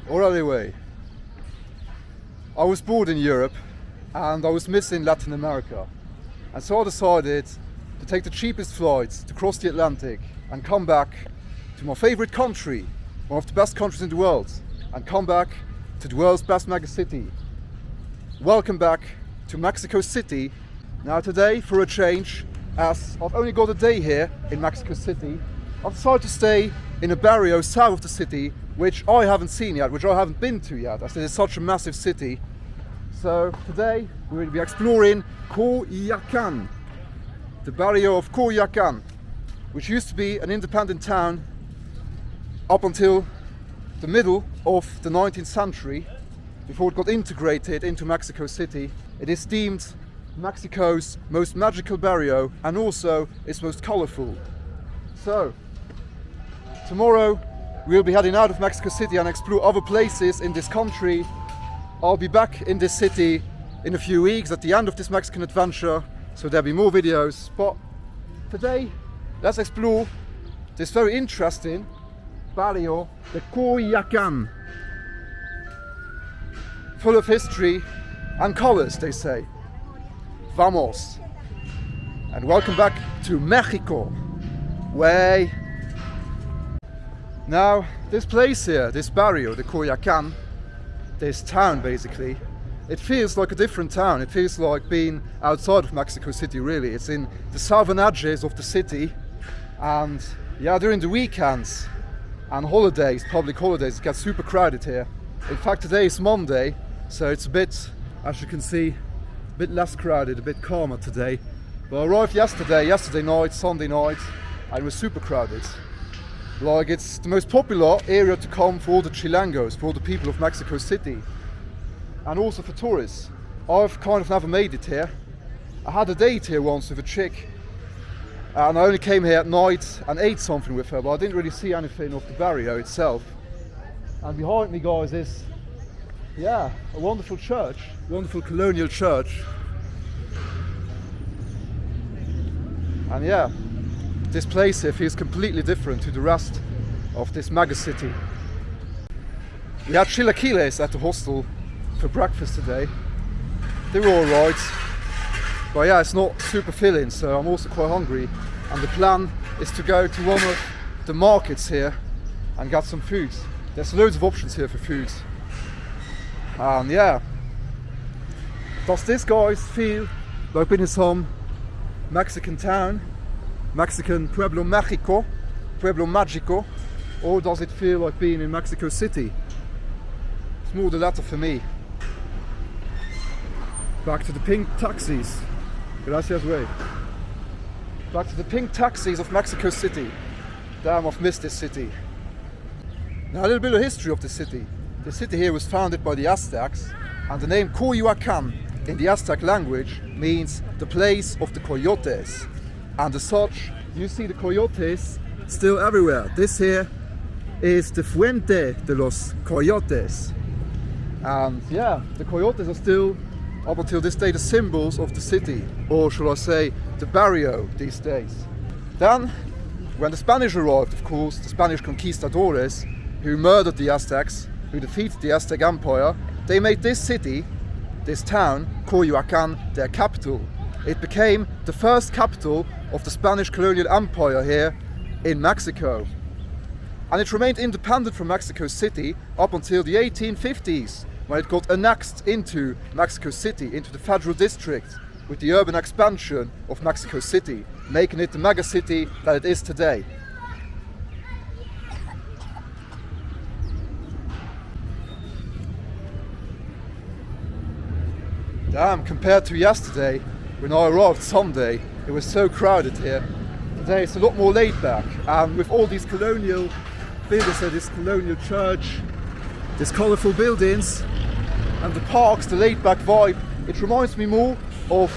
Horale Wey. I was born in Europe and I was missing Latin America. And so I decided to take the cheapest flights to cross the Atlantic and come back to my favorite country, one of the best countries in the world, and come back to the world's best mega city. Welcome back to Mexico City. Now today, for a change, as I've only got a day here in Mexico City, I've decided to stay in a barrio south of the city, which I haven't seen yet, which I haven't been to yet, as it is such a massive city. So today we will be exploring Coyoacan, the barrio of Coyoacan, which used to be an independent town up until the middle of the 19th century, before it got integrated into Mexico City. It is deemed Mexico's most magical barrio and also its most colourful. So, tomorrow we'll be heading out of Mexico City and explore other places in this country. I'll be back in this city in a few weeks at the end of this Mexican adventure, so there'll be more videos. But today, let's explore this very interesting barrio, the Coyoacan. Full of history and colours, they say. Vamos! And welcome back to Mexico. Way. Now, this place here, this barrio, the Coyoacan, this town basically, it feels like a different town. It feels like being outside of Mexico City, really. It's in the southern edges of the city, and yeah, during the weekends and holidays, public holidays, it gets super crowded here. In fact, today is Monday, so it's a bit, as you can see, a bit less crowded, a bit calmer today. But I arrived yesterday night, Sunday night, and it was super crowded. Like, it's the most popular area to come for all the Chilangos, for all the people of Mexico City, and also for tourists. I've kind of never made it here. I had a date here once with a chick, and I only came here at night and ate something with her, but I didn't really see anything of the barrio itself. And behind me, guys, is, yeah, a wonderful church, wonderful colonial church. And yeah, this place here feels completely different to the rest of this mega city. We had chilaquiles at the hostel for breakfast today. They were alright, but yeah, it's not super filling, so I'm also quite hungry. And the plan is to go to one of the markets here and get some food. There's loads of options here for food. And yeah, does this, guys, feel like being in some Mexican town, Mexican Pueblo Mexico, Pueblo Magico, or does it feel like being in Mexico City? It's more the latter for me. Back to the pink taxis. Gracias, Wey. Back to the pink taxis of Mexico City. Damn, I've missed this city. Now, a little bit of history of the city. The city here was founded by the Aztecs, and the name Coyoacan in the Aztec language means the place of the coyotes. And as such, you see the coyotes still everywhere. This here is the Fuente de los Coyotes. And yeah, the coyotes are still, up until this day, the symbols of the city, or shall I say, the barrio these days. Then, when the Spanish arrived, of course, the Spanish conquistadores, who murdered the Aztecs, who defeated the Aztec Empire, they made this city, this town, Coyoacan, their capital. It became the first capital of the Spanish colonial empire here in Mexico. And it remained independent from Mexico City up until the 1850s, when it got annexed into Mexico City, into the federal district, with the urban expansion of Mexico City, making it the mega city that it is today. Damn, compared to yesterday, when I arrived Sunday, it was so crowded here. Today it's a lot more laid back, and with all these colonial buildings, so this colonial church, these colourful buildings, and the parks, the laid back vibe, it reminds me more of,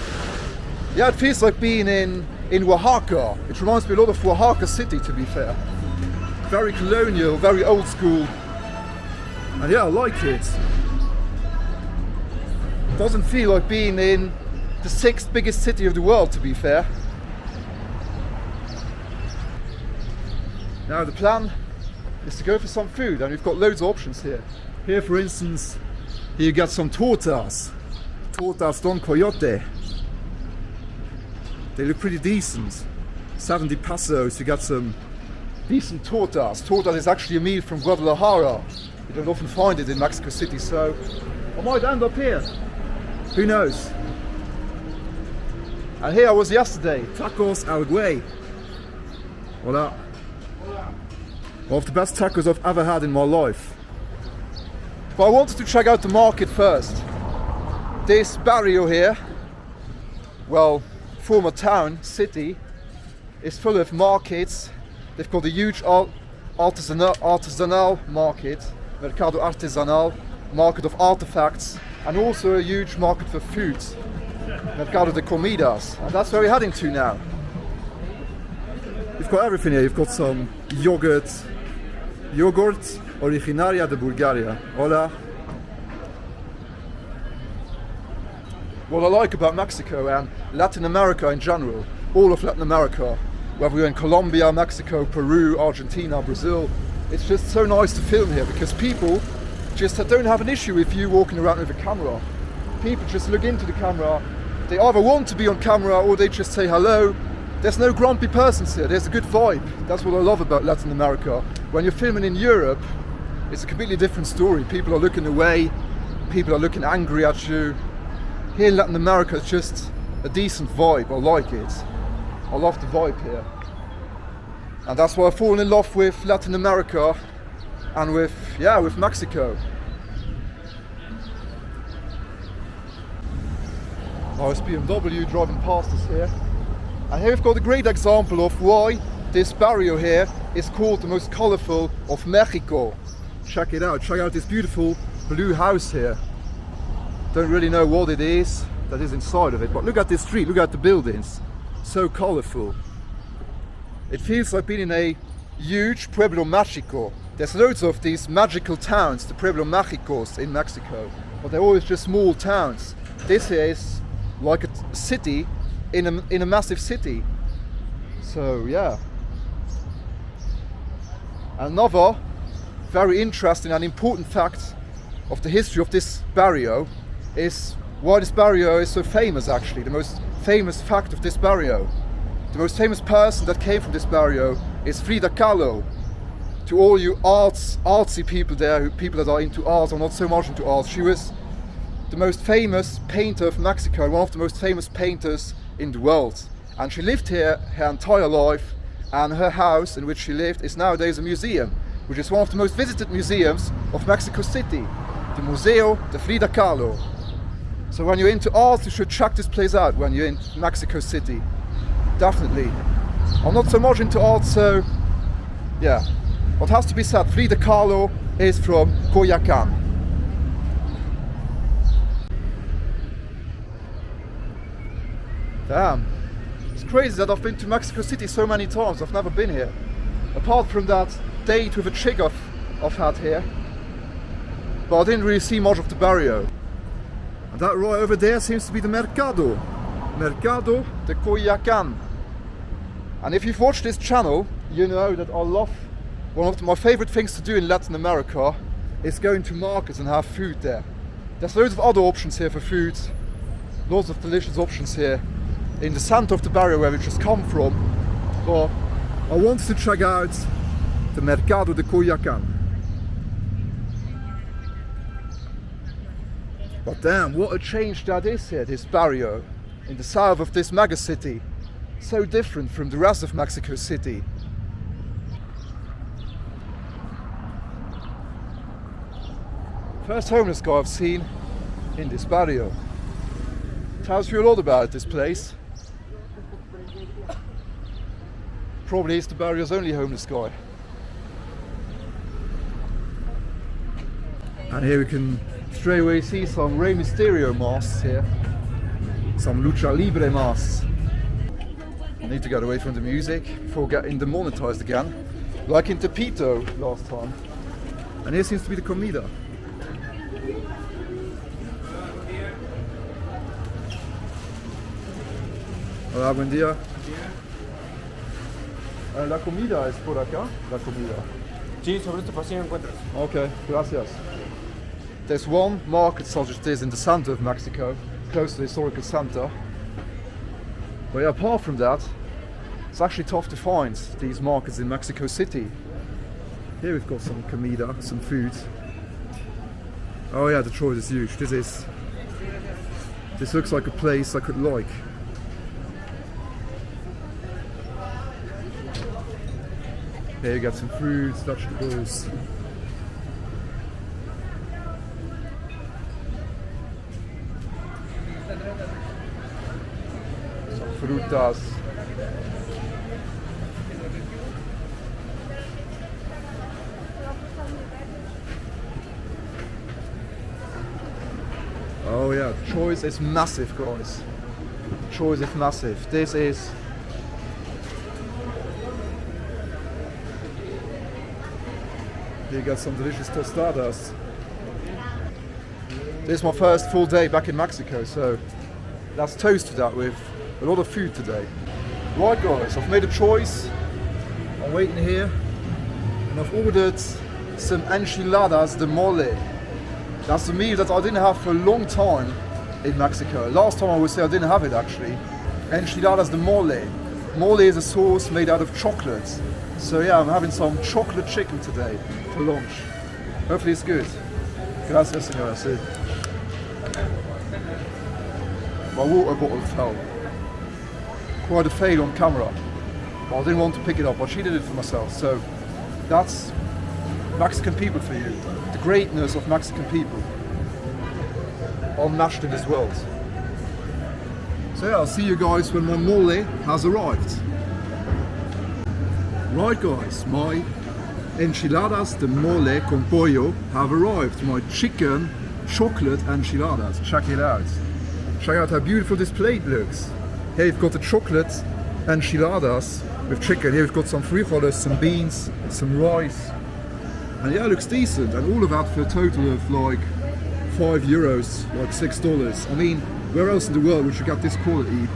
yeah, it feels like being in Oaxaca. It reminds me a lot of Oaxaca City, to be fair. Very colonial, very old school, and yeah, I like it. Doesn't feel like being in the 6th biggest city of the world, to be fair. Now the plan is to go for some food, and we've got loads of options here. Here, for instance, here you got some tortas. Tortas Don Coyote. They look pretty decent. 70 pesos, you got some decent tortas. Tortas is actually a meal from Guadalajara. You don't often find it in Mexico City, so I might end up here. Who knows? And here I was yesterday, Tacos Horale Wey. Voila. One of the best tacos I've ever had in my life. But I wanted to check out the market first. This Barrio here, well, former town, city, is full of markets. They've got a huge artisanal market, Mercado Artesanal, market of artifacts, and also a huge market for food, Mercado de Comidas. And that's where we're heading to now. You've got everything here. You've got some yogurt originaria de Bulgaria. Hola. What I like about Mexico and Latin America in general, all of Latin America, whether we're in Colombia, Mexico, Peru, Argentina, Brazil, it's just so nice to film here because people just don't have an issue with you walking around with a camera. People just look into the camera. They either want to be on camera or they just say hello. There's no grumpy persons here. There's a good vibe. That's what I love about Latin America. When you're filming in Europe, it's a completely different story. People are looking away. People are looking angry at you. Here in Latin America, it's just a decent vibe. I like it. I love the vibe here. And that's why I've fallen in love with Latin America and with Mexico. Nice BMW driving past us here. And here we've got a great example of why this barrio here is called the most colourful of Mexico. Check it out. Check out this beautiful blue house here. Don't really know what it is that is inside of it, but look at this street, look at the buildings. So colourful. It feels like being in a huge Pueblo Mágico. There's loads of these magical towns, the Pueblo Mágicos in Mexico, but they're always just small towns. This here is like a city in a massive city. So yeah. Another very interesting and important fact of the history of this barrio is why this barrio is so famous actually. The most famous fact of this barrio. The most famous person that came from this barrio is Frida Kahlo. To all you artsy people there, people that are into art or not so much into art, she was the most famous painter of Mexico, one of the most famous painters in the world. And she lived here her entire life, and her house in which she lived is nowadays a museum, which is one of the most visited museums of Mexico City, the Museo de Frida Kahlo. So when you're into art, you should check this place out when you're in Mexico City. Definitely. I'm not so much into art, so yeah. What has to be said, Frida Kahlo is from Coyoacan. Damn. It's crazy that I've been to Mexico City so many times. I've never been here. Apart from that date with a chick I've had here. But I didn't really see much of the barrio. And that right over there seems to be the Mercado. Mercado de Coyoacan. And if you've watched this channel, you know that I love, one of my favorite things to do in Latin America is going to markets and have food there. There's loads of other options here for food. Lots of delicious options here in the center of the barrio where we just come from. But I wanted to check out the Mercado de Coyoacan. But damn, what a change that is here, this barrio, in the south of this mega city. So different from the rest of Mexico City. First homeless guy I've seen in this barrio. Tells you a lot about this place. Probably is the barrio's only homeless guy. And here we can straight away see some Rey Mysterio masks here. Some Lucha Libre masks. I need to get away from the music before getting demonetized again. Like in Tepito last time. And here seems to be the comida. Hola, buen día. La comida es por acá, la comida. Sí, sobre este pasillo encuentras. Ok, gracias. There's one market such as this in the center of Mexico, close to the historical center. But yeah, apart from that, it's actually tough to find these markets in Mexico City. Here we've got some comida, some food. Oh yeah, the choice is huge. This looks like a place I could like. Here you got some fruits, vegetables. Some frutas. Oh yeah, the choice is massive, guys. The choice is massive. This is here you got some delicious tostadas. This is my first full day back in Mexico, so let's toast to that with a lot of food today. Right guys, I've made a choice. I'm waiting here and I've ordered some enchiladas de mole. That's a meal that I didn't have for a long time in Mexico. Last time I would say I didn't have it actually. Enchiladas de mole. Mole is a sauce made out of chocolate. So yeah, I'm having some chocolate chicken today for lunch. Hopefully it's good. Gracias, señora. Sí. My water bottle fell. Quite a fail on camera. But I didn't want to pick it up. I cheated it for myself. So that's Mexican people for you. The greatness of Mexican people. Unmatched in this world. So yeah, I'll see you guys when my mole has arrived. Right guys, my enchiladas de mole con pollo have arrived. My chicken chocolate enchiladas. Check it out. Check out how beautiful this plate looks. Here you've got the chocolate enchiladas with chicken. Here we've got some frijoles, some beans, some rice. And yeah, it looks decent. And all of that for a total of like €5, like $6. I mean, where else in the world would you get this quality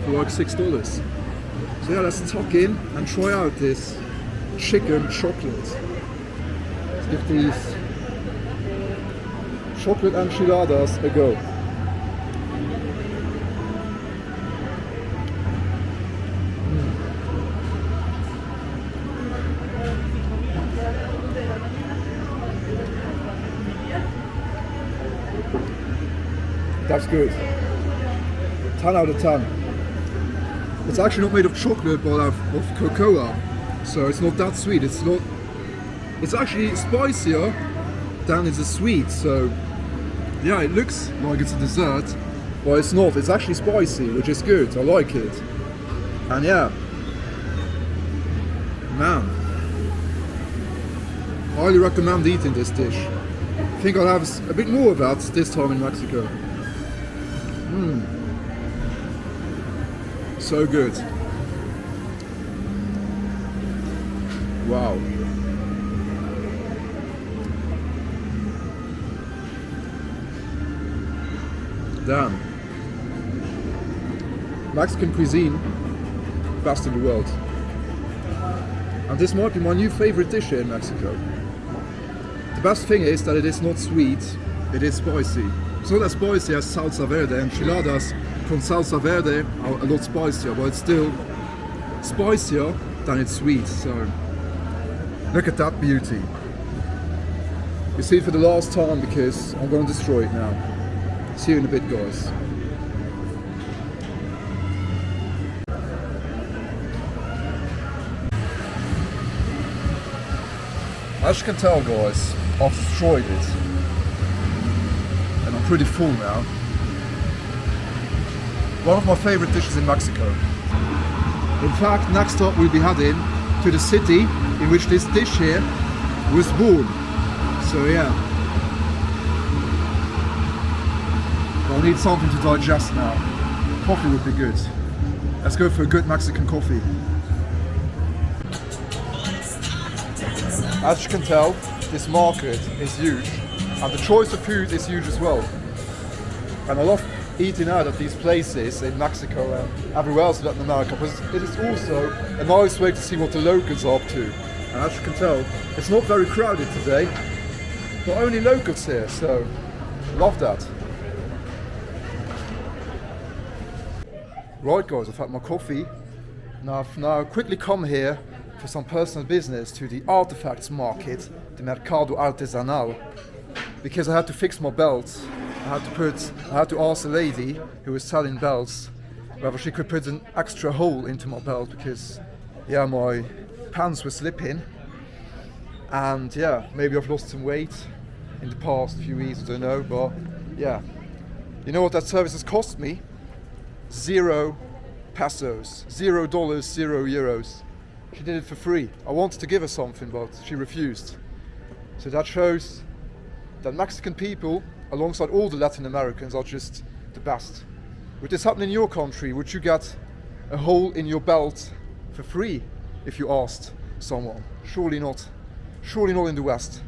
for like $6? So yeah, let's tuck in and try out this chicken chocolate. Let's give these chocolate enchiladas a go. That's good. 10 out of 10. It's actually not made of chocolate but of cocoa, so it's not that sweet. It's actually spicier than it's a sweet, so yeah, it looks like it's a dessert, but it's not. It's actually spicy, which is good. I like it. And yeah, man, highly recommend eating this dish. I think I'll have a bit more of that this time in Mexico. So good. Wow. Damn. Mexican cuisine, best in the world. And this might be my new favorite dish here in Mexico. The best thing is that it is not sweet, it is spicy. It's not as spicy as salsa verde. Enchiladas con salsa verde are a lot spicier, but it's still spicier than it's sweet. So look at that beauty. You see it for the last time because I'm going to destroy it now. See you in a bit, guys. As you can tell, guys, I've destroyed it. And I'm pretty full now. One of my favorite dishes in Mexico. In fact, next up we'll be heading to the city in which this dish here was born. So yeah. I'll need something to digest now. Coffee would be good. Let's go for a good Mexican coffee. As you can tell, this market is huge. And the choice of food is huge as well. And I love eating out at these places in Mexico and everywhere else in Latin America, because it is also a nice way to see what the locals are up to. And as you can tell, it's not very crowded today. but only locals here, so love that. Right guys, I've had my coffee. Now I've now quickly come here for some personal business to the artifacts market, the Mercado Artesanal, because I had to fix my belt. I had to ask a lady who was selling belts whether she could put an extra hole into my belt, because yeah, my pants were slipping, and yeah, maybe I've lost some weight in the past few weeks, I don't know, but yeah. You know what that service has cost me? 0 pesos, $0, €0. She did it for free. I wanted to give her something, but she refused. So that shows that Mexican people, alongside all the Latin Americans, are just the best. Would this happen in your country? Would you get a hole in your belt for free if you asked someone? Surely not. Surely not in the West.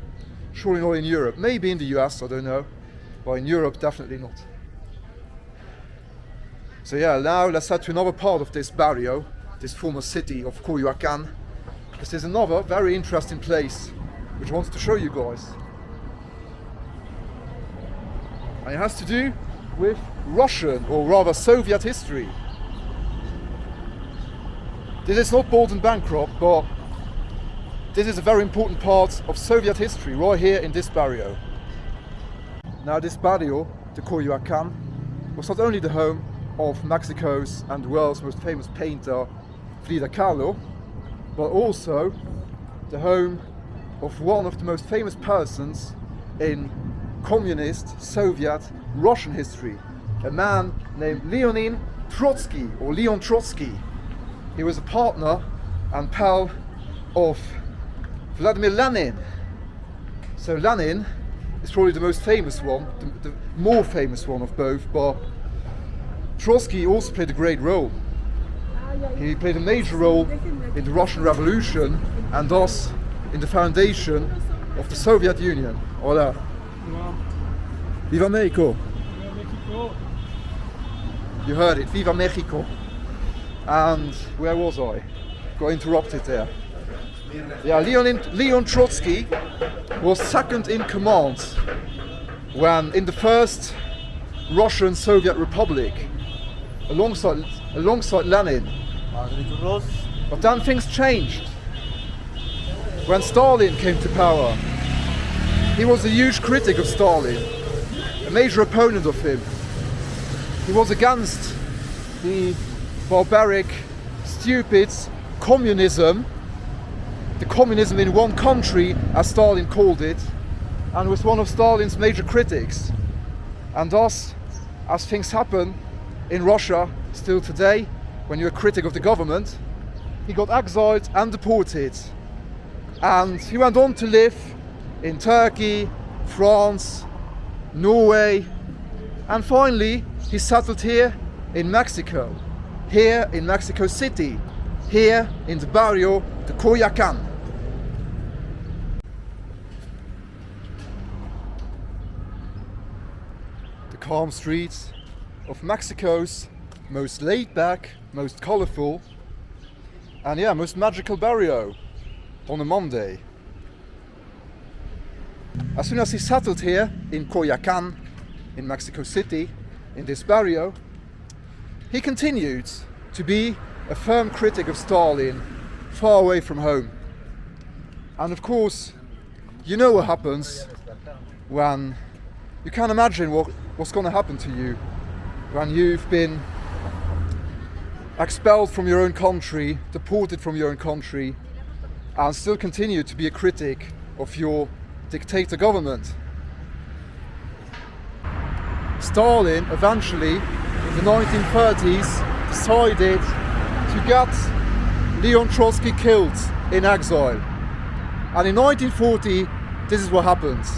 Surely not in Europe. Maybe in the US, I don't know. But in Europe, definitely not. So yeah, now let's head to another part of this Barrio, this former city of Coyoacan, because there's another very interesting place which I wanted to show you guys. And it has to do with Russian, or rather Soviet history. This is not bold and bankrupt, but this is a very important part of Soviet history right here in this Barrio. Now this Barrio, the Coyoacan, was not only the home of Mexico's and the world's most famous painter Frida Kahlo, but also the home of one of the most famous persons in communist, Soviet, Russian history, a man named Leon Trotsky. He was a partner and pal of Vladimir Lenin. So Lenin is probably the most famous one, the more famous one of both, but Troski also played a great role. He played a major role in the Russian Revolution and thus in the foundation of the Soviet Union. Hola. Viva Mexico. You heard it, Viva Mexico. And where was I? Got interrupted there. Yeah, Leon Trotsky was second in command when in the first Russian Soviet Republic, alongside Lenin. But then things changed. When Stalin came to power, he was a huge critic of Stalin, a major opponent of him. He was against the barbaric, stupid communism, the communism in one country, as Stalin called it, and was one of Stalin's major critics. And thus, as things happen in Russia still today, when you're a critic of the government, he got exiled and deported. And he went on to live in Turkey, France, Norway, and finally he settled here in Mexico, here in Mexico City, here in the Barrio, the Coyoacan. The calm streets of Mexico's most laid-back, most colourful, and yeah, most magical Barrio on a Monday. As soon as he settled here in Coyoacan, in Mexico City, in this Barrio, he continued to be a firm critic of Stalin, far away from home. And of course, you know what happens when you can't imagine what's going to happen to you when you've been expelled from your own country, deported from your own country, and still continue to be a critic of your dictator government. Stalin eventually, in the 1930s, decided to get Leon Trotsky killed in exile. And in 1940, this is what happens.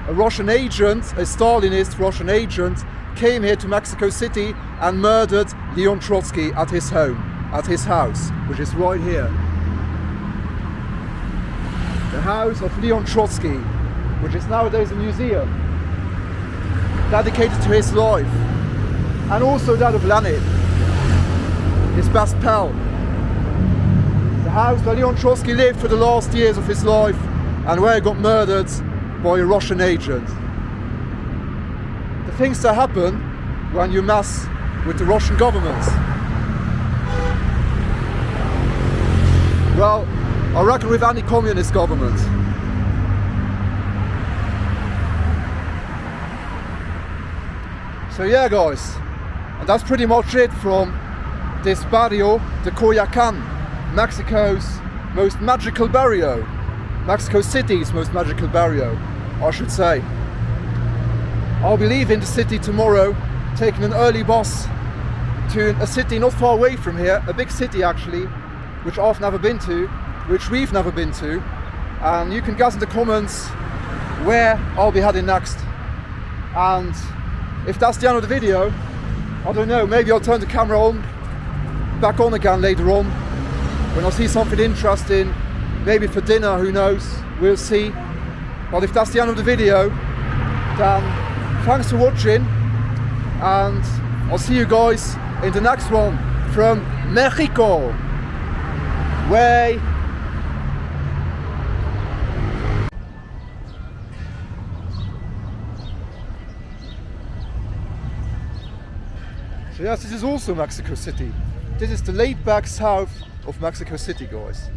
A Russian agent, a Stalinist Russian agent, came here to Mexico City and murdered Leon Trotsky at his home, at his house, which is right here. The house of Leon Trotsky, which is nowadays a museum, dedicated to his life, and also that of Lenin, his best pal. The house where Leon Trotsky lived for the last years of his life and where he got murdered by a Russian agent. The things that happen when you mess with the Russian government. Well, I reckon with any communist government. So yeah guys, and that's pretty much it from this Barrio de Coyoacan, Mexico's most magical barrio. Mexico City's most magical barrio, I should say. I'll be leaving the city tomorrow, taking an early bus to a city not far away from here, a big city actually, which I've never been to, which we've never been to, and you can guess in the comments where I'll be heading next. And if that's the end of the video, I don't know, maybe I'll turn the camera on, back on again later on, when I see something interesting, maybe for dinner, who knows, we'll see. But if that's the end of the video, then thanks for watching, and I'll see you guys in the next one from Mexico. Wey. So yes, this is also Mexico City. This is the laid-back south of Mexico City, guys.